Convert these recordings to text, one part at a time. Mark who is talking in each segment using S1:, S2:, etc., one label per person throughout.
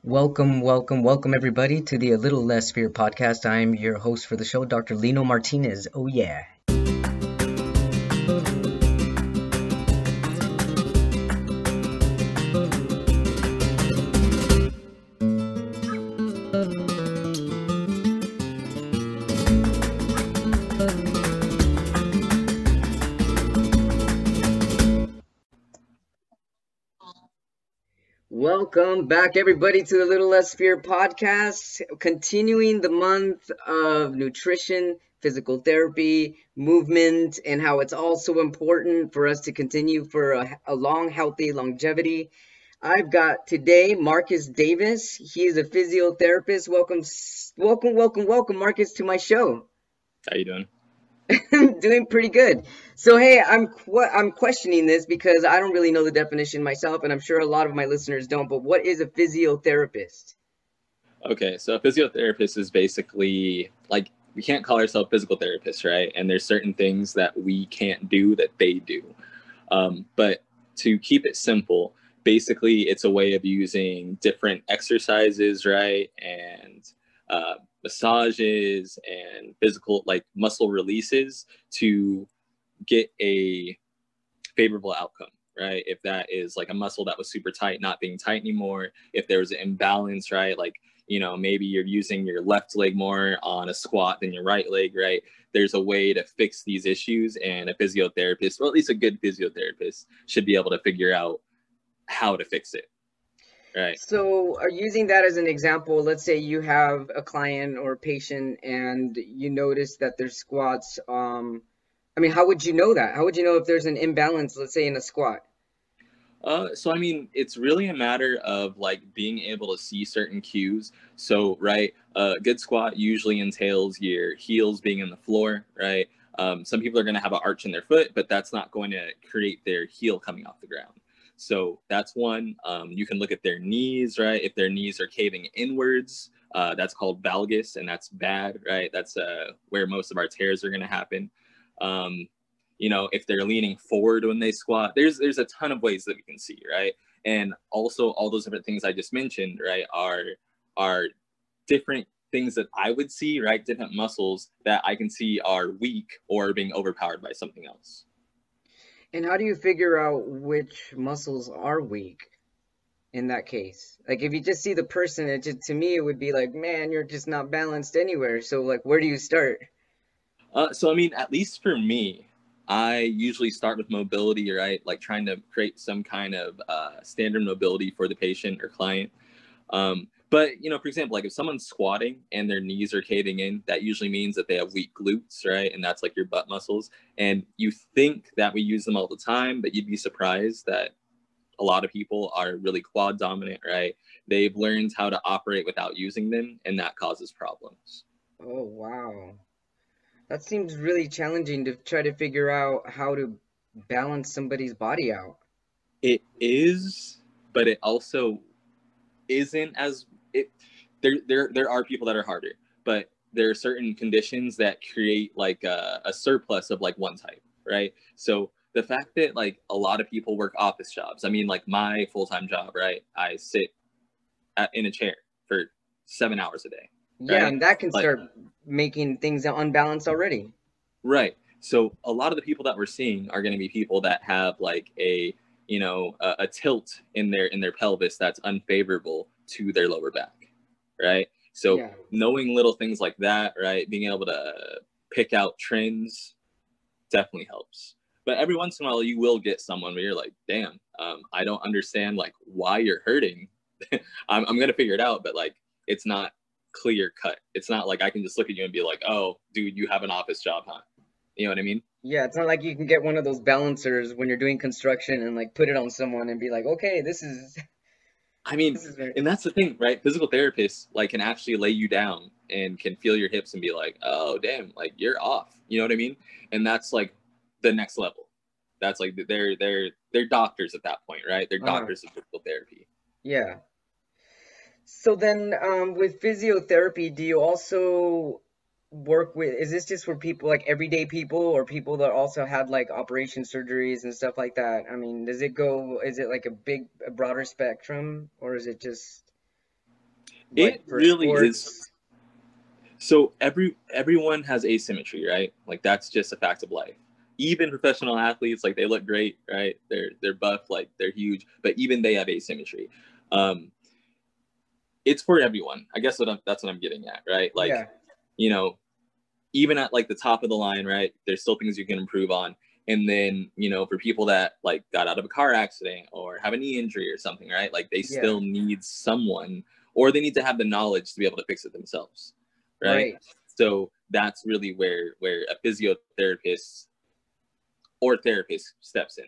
S1: Welcome everybody to the A Little Less Fear podcast. I'm your host for the show, Dr. Lino Martinez. Oh yeah. Welcome back everybody to the Little Less Fear podcast, continuing the month of nutrition, physical therapy, movement, and how it's also important for us to continue for a long, healthy longevity. I've got today Marcus Davis. He is a physiotherapist. Welcome, Marcus, to my show.
S2: How you doing?
S1: Doing pretty good. So hey, I'm questioning this because I don't really know the definition myself, and I'm sure a lot of my listeners don't. But what is a physiotherapist?
S2: Okay, so a physiotherapist is basically like we can't call ourselves physical therapists, right? And there's certain things that we can't do that they do. But to keep it simple, basically it's a way of using different exercises, right? And massages and physical like muscle releases to get a favorable outcome, right? If that is like a muscle that was super tight not being tight anymore, if there was an imbalance, right? Like, maybe you're using your left leg more on a squat than your right leg, right? There's a way to fix these issues, and a physiotherapist, or at least a good physiotherapist, should be able to figure out how to fix it, right?
S1: So, using that as an example, let's say you have a client or a patient and you notice that their squats, how would you know that? How would you know if there's an imbalance, let's say in a squat?
S2: It's really a matter of like being able to see certain cues. So, right, a good squat usually entails your heels being in the floor, right? Some people are going to have an arch in their foot, but that's not going to create their heel coming off the ground. So that's one. You can look at their knees, right? If their knees are caving inwards, that's called valgus, and that's bad, right? That's where most of our tears are going to happen. Um, if they're leaning forward when they squat, there's a ton of ways that we can see, right? And also all those different things I just mentioned, right, are different things that I would see, right? Different muscles that I can see are weak or being overpowered by something else.
S1: And how do you figure out which muscles are weak in that case? Like if you just see the person, to me it would be like, man, you're just not balanced anywhere. So like, where do you start?
S2: At least for me, I usually start with mobility, right? Like trying to create some kind of standard mobility for the patient or client. But for example, like if someone's squatting and their knees are caving in, that usually means that they have weak glutes, right? And that's like your butt muscles. And you think that we use them all the time, but you'd be surprised that a lot of people are really quad dominant, right? They've learned how to operate without using them, and that causes problems.
S1: Oh, wow. That seems really challenging to try to figure out how to balance somebody's body out.
S2: It is, but it also isn't as it. There are people that are harder, but there are certain conditions that create like a surplus of like one type, right? So the fact that like a lot of people work office jobs. I mean, like my full-time job, right? I sit in a chair for 7 hours a day,
S1: Yeah,
S2: right?
S1: and that can
S2: Like
S1: start making things unbalanced already.
S2: right. So a lot of the people that we're seeing are going to be people that have like a tilt in their pelvis that's unfavorable to their lower back, right? So
S1: Yeah.
S2: knowing little things like that, right, being able to pick out trends definitely helps. But every once in a while, you will get someone where you're like, damn, I don't understand like why you're hurting. I'm gonna figure it out, but like it's not clear cut. It's not like I can just look at you and be like, oh, dude, you have an office job, huh? You know what I mean?
S1: Yeah, it's not like you can get one of those balancers when you're doing construction and like put it on someone and be like, okay, this is
S2: I mean,
S1: this is very
S2: and that's the thing, right? Physical therapists like can actually lay you down and can feel your hips and be like, "Oh, damn, like you're off." You know what I mean? And that's like the next level. That's like they're doctors at that point, right? They're
S1: uh
S2: doctors of physical therapy.
S1: yeah. So then, with physiotherapy, do you also work with, is this just for people like everyday people or people that also had like operation surgeries and stuff like that? I mean, is it like a broader spectrum or is it just? like
S2: It
S1: for
S2: really is.
S1: sports?
S2: So everyone has asymmetry, right? Like that's just a fact of life. Even professional athletes, like they look great, right? They're buff, like they're huge, but even they have asymmetry. Um, it's for everyone. I guess that's what I'm getting at, right? Like,
S1: Yeah,
S2: you know, even at like the top of the line, right? There's still things you can improve on. And then, for people that like got out of a car accident or have a knee injury or something, right? Like they
S1: yeah,
S2: still need someone, or they need to have the knowledge to be able to fix it themselves, right?
S1: right.
S2: So that's really where a physiotherapist or therapist steps in.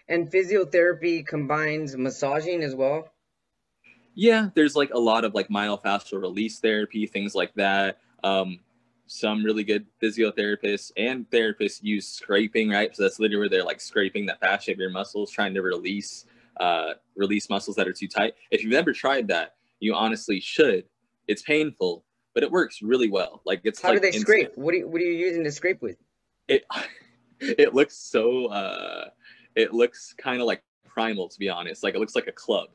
S1: And physiotherapy combines massaging as well.
S2: Yeah, there's like a lot of like myofascial release therapy, things like that. Some really good physiotherapists and therapists use scraping, right? So that's literally where they're like scraping the fascia of your muscles, trying to release muscles that are too tight. If you've never tried that, you honestly should. It's painful, but it works really well. Like it's
S1: How do
S2: like
S1: they
S2: instant.
S1: scrape? What are you using to scrape with?
S2: It it looks so it looks kind of like primal, to be honest. Like it looks like a club,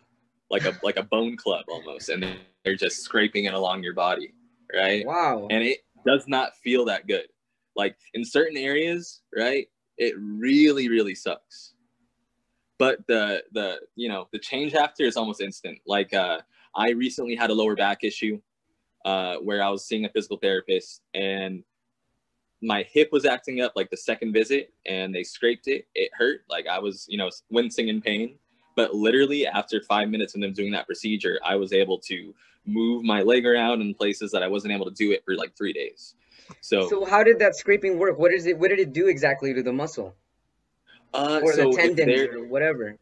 S2: like a bone club almost, and they're just scraping it along your body, right?
S1: Wow.
S2: And it does not feel that good. Like in certain areas, right? It really really sucks. But the change after is almost instant. Like I recently had a lower back issue where I was seeing a physical therapist, and my hip was acting up like the second visit, and they scraped it. It hurt. Like I was, wincing in pain. But literally after 5 minutes of them doing that procedure, I was able to move my leg around in places that I wasn't able to do it for like 3 days. So,
S1: So how did that scraping work? What did it do exactly to the muscle or the
S2: so if
S1: tendons
S2: they're
S1: or whatever?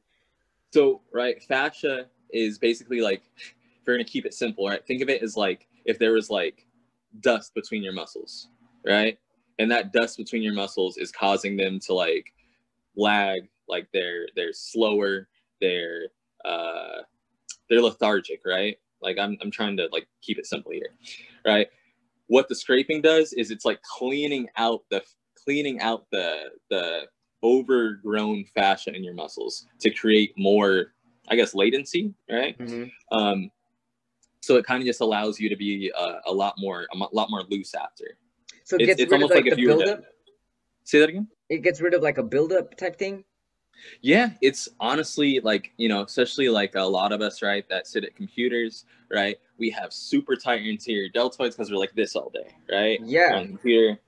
S2: so right, fascia is basically like, if we're gonna keep it simple, right? Think of it as like if there was like dust between your muscles, right? And that dust between your muscles is causing them to like lag, like they're slower, they're uh they're lethargic, right? Like I'm trying to like keep it simple here, right? What the scraping does is it's like cleaning out the overgrown fascia in your muscles to create more, I guess, latency, right?
S1: Hmm.
S2: um so it kind of just allows you to be a lot more loose after.
S1: So it gets
S2: It's
S1: rid of
S2: almost like
S1: like the
S2: if you were to
S1: buildup.
S2: say that again.
S1: It gets rid of like a buildup type thing.
S2: Yeah, it's honestly like, especially like a lot of us, right, that sit at computers, right? We have super tight anterior deltoids because we're like this all day, right? We're on
S1: Yeah,
S2: the computer,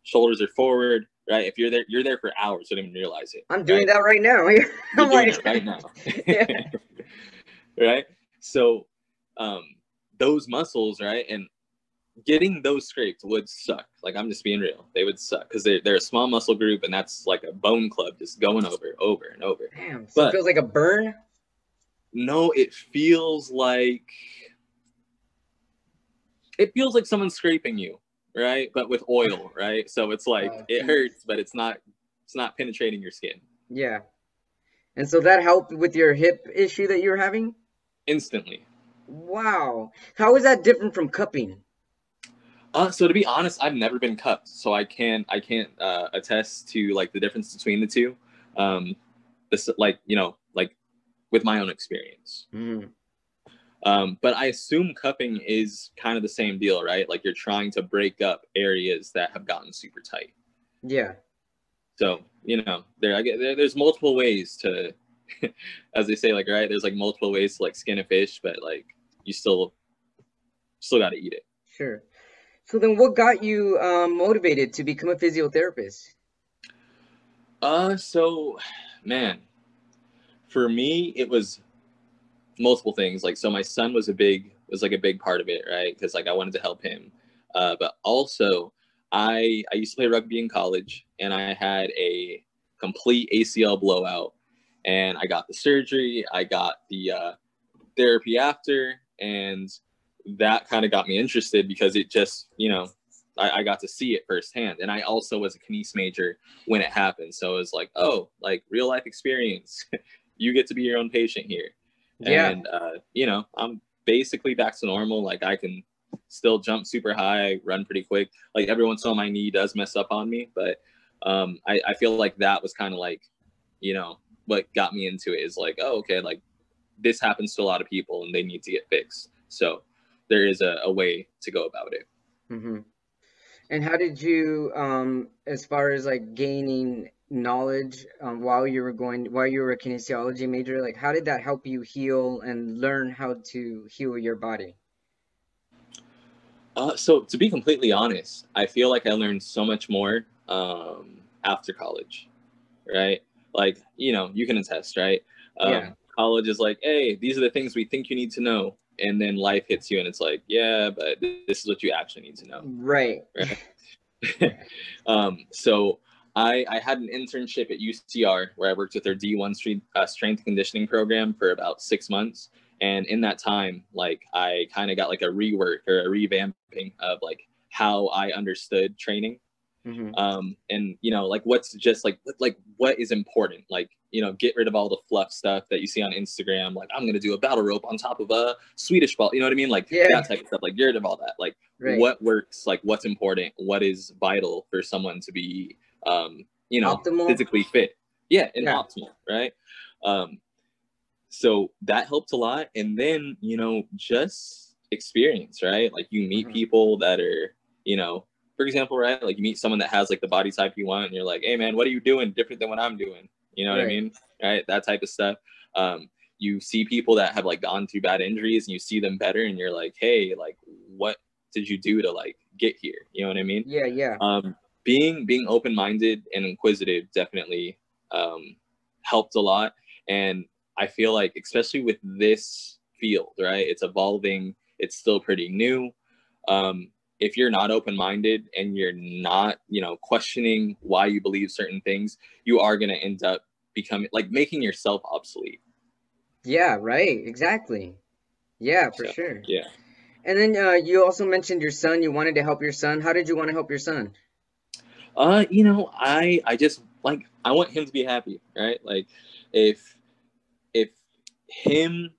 S2: shoulders are forward, right? If you're there for hours, you don't even realize it,
S1: I'm doing
S2: right?
S1: that right now.
S2: You're
S1: I'm
S2: doing
S1: like,
S2: it right now.
S1: yeah.
S2: Right? So um those muscles, right? And getting those scraped would suck. Like I'm just being real. They would suck because they're a small muscle group, and that's like a bone club just going over and over.
S1: Damn. So it
S2: But
S1: feels like a burn.
S2: no, it feels like someone's scraping you, right? But with oil, right? So it's like it
S1: Jeez.
S2: hurts, but it's not penetrating your skin
S1: Yeah. And so that helped with your hip issue that you were having?
S2: instantly.
S1: Wow. How is that different from cupping?
S2: So to be honest, I've never been cupped, so I can't attest to like the difference between the two. This like like with my own experience.
S1: Mm.
S2: But I assume cupping is kind of the same deal, right? Like you're trying to break up areas that have gotten super tight.
S1: Yeah.
S2: So there's multiple ways to, as they say, like right, there's like multiple ways to like skin a fish, but like you still got to eat it.
S1: Sure. So then what got you motivated to become a physiotherapist?
S2: So, man, for me, it was multiple things. Like, so my son was like a big part of it, right? Because like I wanted to help him, but also I used to play rugby in college, and I had a complete ACL blowout, and I got the surgery, I got the therapy after, and that kind of got me interested because it just I got to see it firsthand, and I also was a kines major when it happened, so it was like, oh, like real life experience. You get to be your own patient here.
S1: Yeah.
S2: And I'm basically back to normal. Like I can still jump super high, run pretty quick. Like every once in a while my knee does mess up on me, but I feel like that was kind of like what got me into it is like, oh, okay, like this happens to a lot of people and they need to get fixed. So there is a way to go about it.
S1: Hmm. And how did you, as far as like gaining knowledge, while you were a kinesiology major, like how did that help you heal and learn how to heal your body?
S2: So to be completely honest, I feel like I learned so much more after college, right? Like, you can attest, right?
S1: Yeah,
S2: College is like, hey, these are the things we think you need to know. And then life hits you and it's like, yeah, but this is what you actually need to know,
S1: right.
S2: right? So I had an internship at UCR where I worked with their D1 strength conditioning program for about 6 months. And in that time, like I kind of got like a rework or a revamping of like how I understood training.
S1: Hmm.
S2: And like what's just like what is important, like get rid of all the fluff stuff that you see on Instagram, like I'm gonna do a battle rope on top of a Swedish ball, you know what I mean, like
S1: Yeah,
S2: that type of stuff, like get rid of all that, like
S1: right.
S2: what works, like what's important, what is vital for someone to be
S1: Optimal.
S2: physically fit, yeah, and
S1: Yeah.
S2: optimal, right? um so that helped a lot. And then just experience, right? Like you meet
S1: Hmm.
S2: people that are for example, right, like you meet someone that has like the body type you want and you're like, hey man, what are you doing different than what I'm doing, you know what I
S1: Right.
S2: mean, right? That type of stuff. You see people that have like gone through bad injuries and you see them better and you're like, hey, like what did you do to like get here, you know what I mean?
S1: Yeah, yeah.
S2: um being open-minded and inquisitive definitely helped a lot. And I feel like, especially with this field, right, it's evolving, it's still pretty new. If you're not open-minded and you're not questioning why you believe certain things, you are going to end up becoming like making yourself obsolete.
S1: Yeah, right. Exactly. Yeah, for
S2: So
S1: sure.
S2: yeah.
S1: And then you also mentioned your son. You wanted to help your son. How did you want to help your son?
S2: I just like I want him to be happy, right? Like if if him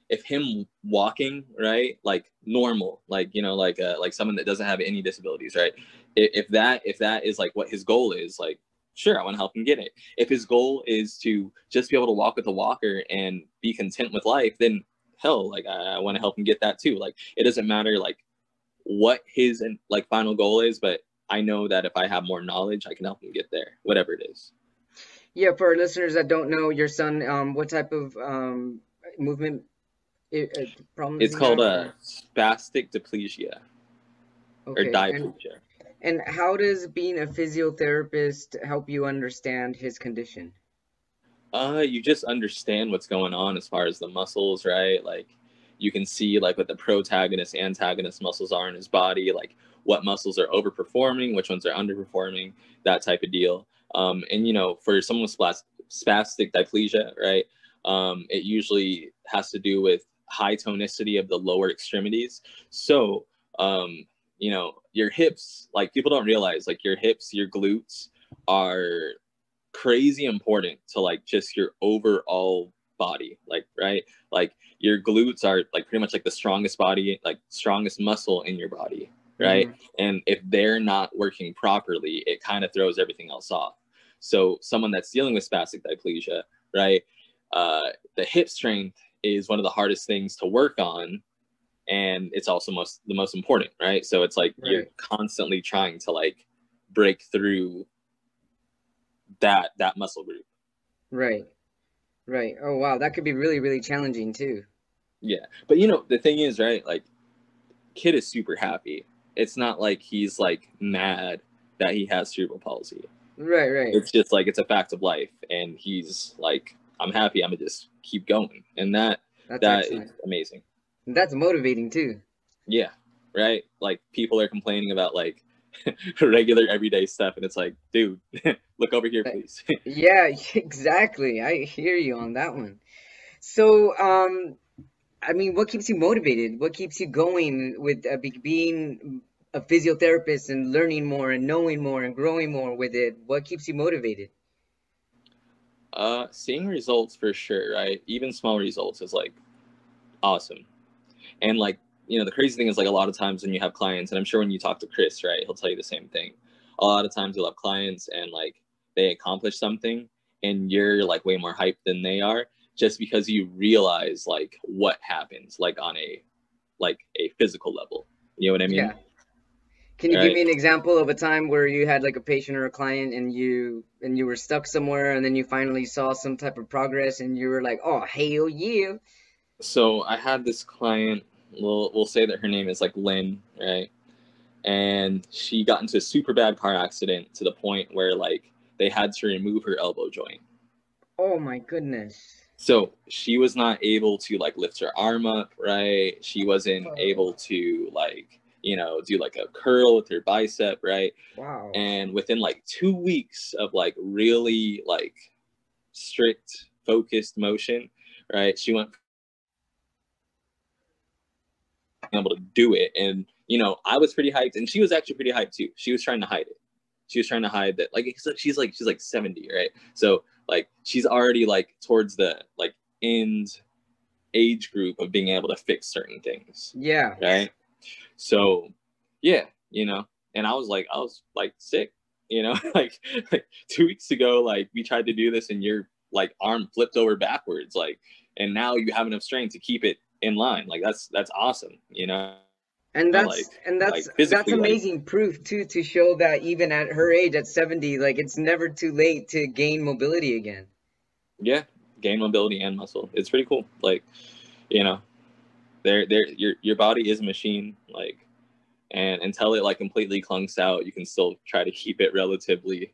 S2: if him walking, right, like normal, like like someone that doesn't have any disabilities, right, if that is like what his goal is, like sure, I want to help him get it. If his goal is to just be able to walk with a walker and be content with life, then hell, like I want to help him get that too. Like it doesn't matter like what his like final goal is, but I know that if I have more knowledge, I can help him get there, whatever it is.
S1: Yeah, for our listeners that don't know your son, what type of movement problem does
S2: It's
S1: he
S2: called
S1: have?
S2: a spastic diplegia or
S1: Okay,
S2: diplegia.
S1: and how does being a physiotherapist help you understand his condition?
S2: You just understand what's going on as far as the muscles, right? Like you can see like what the protagonist, antagonist muscles are in his body, like what muscles are overperforming, which ones are underperforming, that type of deal. And for someone with spastic diplegia, right? It usually has to do with high tonicity of the lower extremities. So, your hips, like people don't realize, like your hips, your glutes are crazy important to like just your overall body, like right, like your glutes are like pretty much like the strongest body, like strongest muscle in your body, right?
S1: Hmm.
S2: And if they're not working properly, it kind of throws everything else off. So someone that's dealing with spastic diplegia, right, the hip strength is one of the hardest things to work on, and it's also the most important, right? So it's like you're
S1: Right,
S2: constantly trying to like break through that muscle group.
S1: right, right. Oh wow, that could be really, really challenging too.
S2: Yeah. But the thing is, right, like kid is super happy. It's not like he's like mad that he has cerebral palsy.
S1: Right, right.
S2: It's just like it's a fact of life and he's like, I'm happy, I'm gonna just keep going. And that
S1: That's
S2: that is
S1: excellent.
S2: amazing.
S1: That's motivating too.
S2: Yeah. Right? Like people are complaining about like regular everyday stuff and it's like, dude, look over here
S1: Uh,
S2: please.
S1: Yeah, exactly. I hear you on that one. So, I mean, what keeps you motivated? What keeps you going with being a physiotherapist and learning more and knowing more and growing more with it? What keeps you motivated?
S2: Seeing results for sure, right? Even small results is like awesome. And like, the crazy thing is like a lot of times when you have clients, and I'm sure when you talk to Chris, right, he'll tell you the same thing. A lot of times you'll have clients and like they accomplish something and you're like way more hyped than they are just because you realize like what happens like on a like a physical level. You know what I mean?
S1: Yeah. Can you give
S2: Right.
S1: me an example of a time where you had like a patient or a client and you were stuck somewhere and then you finally saw some type of progress and you were like, "Oh, hell yeah."
S2: So I had this client, we'll say that her name is like Lynn, right? And she got into a super bad car accident to the point where like they had to remove her elbow joint.
S1: Oh my goodness.
S2: So she was not able to like lift her arm up, right? She wasn't
S1: Oh,
S2: able to like, do like a curl with her bicep, right?
S1: wow.
S2: And within like 2 weeks of like really like strict focused motion, right? She went able to do it. And, I was pretty hyped and she was actually pretty hyped too. She was trying to hide it. She was trying to hide that, like, she's like 70, right? So like she's already like towards the like end age group of being able to fix certain things,
S1: Yeah.
S2: right? So yeah, and I was like sick, like 2 weeks ago, like we tried to do this and your like arm flipped over backwards, like, and now you have enough strength to keep it in line. Like that's awesome,
S1: And
S2: like
S1: that's
S2: physically, like,
S1: amazing proof too, to show that even at her age at 70, like it's never too late to gain mobility again.
S2: yeah, gain mobility and muscle. It's pretty cool. Like, you know, there your body is a machine, like, and until it like completely clunks out, you can still try to keep it relatively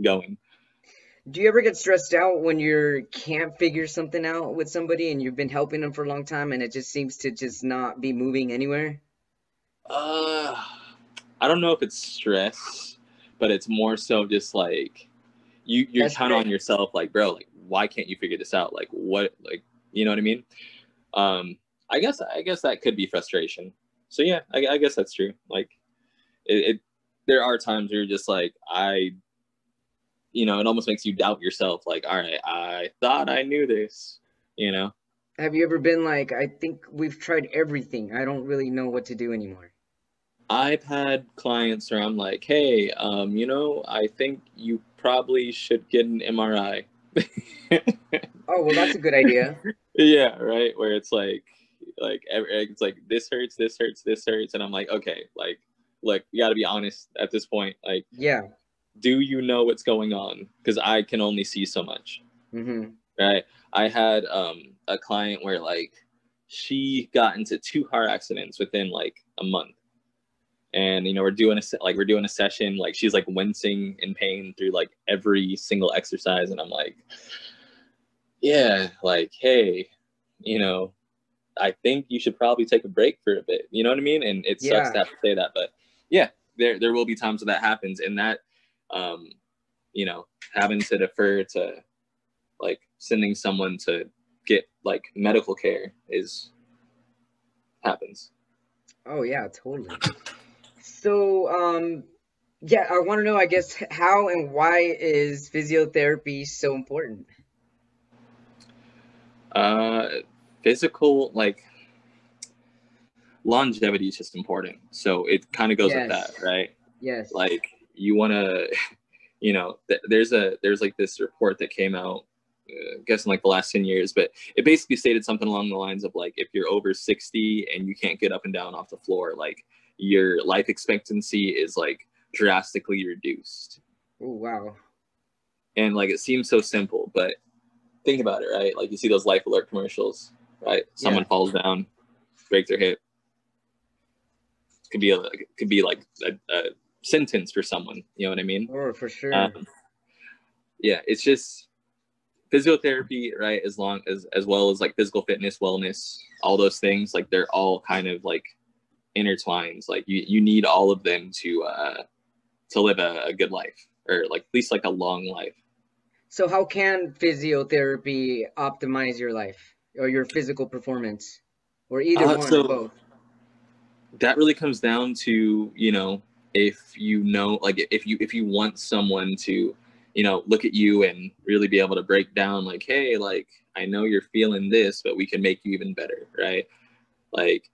S2: going.
S1: Do you ever get stressed out when you can't figure something out with somebody and you've been helping them for a long time and it just seems to just not be moving anywhere?
S2: uh I don't know if it's stress, but it's more so just like you're kind of on
S1: Desperate?
S2: yourself, like, bro, like, why can't you figure this out? Like, what, like, you know what I mean? um I guess that could be frustration. So yeah, I guess that's true. Like, it there are times where you're just like, it almost makes you doubt yourself, like, all right, I thought I knew this, you know.
S1: Have you ever been like, I think we've tried everything. I don't really know what to do anymore.
S2: I've had clients where I'm like, hey, I think you probably should get an MRI.
S1: Oh, well, that's a good idea.
S2: Yeah, right. Where it's like, this hurts, this hurts, this hurts, and I'm like, okay, like, look, you got to be honest at this point. Like,
S1: Yeah.
S2: do you know what's going on? Because I can only see so much.
S1: Mm-hmm.
S2: Right. I had a client where like she got into 2 car accidents within like a month. And we're doing a session, like she's like wincing in pain through like every single exercise, and I'm like, yeah, like, hey, you know I think you should probably take a break for a bit. You know what I mean? And it sucks to
S1: Yeah.
S2: have to say that, but yeah, there will be times when that happens, and that, um, you know, having to defer to like sending someone to get like medical care is happens.
S1: Oh, yeah, totally. So, yeah, I want to know, I guess, how and why is physiotherapy so important?
S2: Uh, Physical, like, longevity is just important. So it kind of goes with that,
S1: Yes.
S2: right?
S1: Yes.
S2: Like, you want to, there's like this report that came out, I guess in like the last 10 years, but it basically stated something along the lines of like, if you're over 60 and you can't get up and down off the floor, like your life expectancy is like drastically reduced.
S1: Oh, wow.
S2: And like, it seems so simple, but think about it, right? Like, you see those life alert commercials, right?
S1: Yeah.
S2: Someone falls down, breaks their hip. Could be like a sentence for someone. You know what I mean?
S1: Oh, for sure.
S2: Um, yeah, it's just physiotherapy, right? As well as like physical fitness, wellness, all those things. Like, they're all kind of like intertwined. Like, you need all of them to live a good life, or like at least like a long life.
S1: So, how can physiotherapy optimize your life or your physical performance, or either one or
S2: So
S1: both?
S2: that really comes down to, if like, if you want someone to, look at you and really be able to break down, like, hey, like, I know you're feeling this, but we can make you even better, right? Like,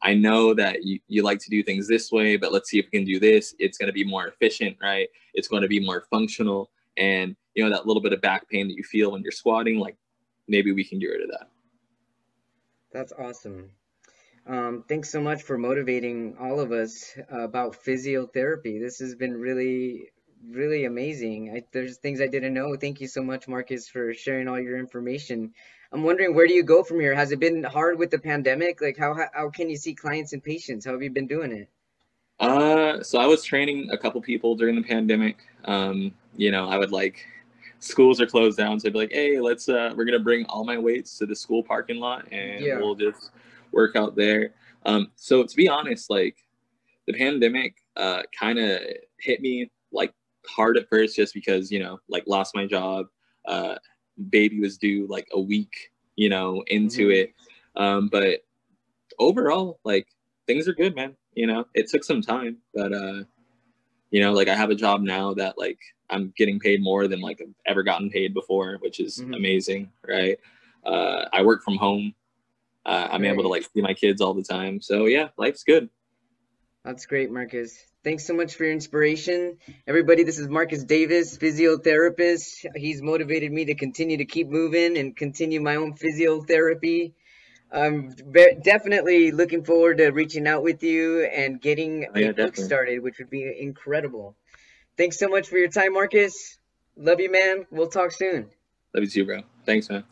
S2: I know that you like to do things this way, but let's see if we can do this. It's going to be more efficient, right? It's going to be more functional. And, that little bit of back pain that you feel when you're squatting, like, maybe we can get rid of that.
S1: That's awesome. Thanks so much for motivating all of us about physiotherapy. This has been really, really amazing. There's things I didn't know. Thank you so much, Marcus, for sharing all your information. I'm wondering, where do you go from here? Has it been hard with the pandemic? Like, how can you see clients and patients? How have you been doing it?
S2: So I was training a couple people during the pandemic. I would like schools are closed down, so I'd be like, hey, let's we're gonna bring all my weights to the school parking lot and
S1: Yeah.
S2: we'll just work out there. So to be honest, like the pandemic kind of hit me like hard at first just because, like lost my job. Uh, Baby was due like a week, into
S1: Hmm.
S2: it. But overall, like things are good, man. It took some time, but like I have a job now that like I'm getting paid more than like I've ever gotten paid before, which is
S1: Hmm.
S2: amazing, right? I work from home. I'm able to
S1: Great.
S2: like see my kids all the time. So yeah, life's good.
S1: That's great, Marcus. Thanks so much for your inspiration. Everybody, this is Marcus Davis, physiotherapist. He's motivated me to continue to keep moving and continue my own physiotherapy. I'm definitely looking forward to reaching out with you and getting
S2: Oh,
S1: a
S2: yeah,
S1: book
S2: definitely.
S1: started, which would be incredible. Thanks so much for your time, Marcus. Love you, man. We'll talk soon.
S2: Love you too, bro. Thanks, man.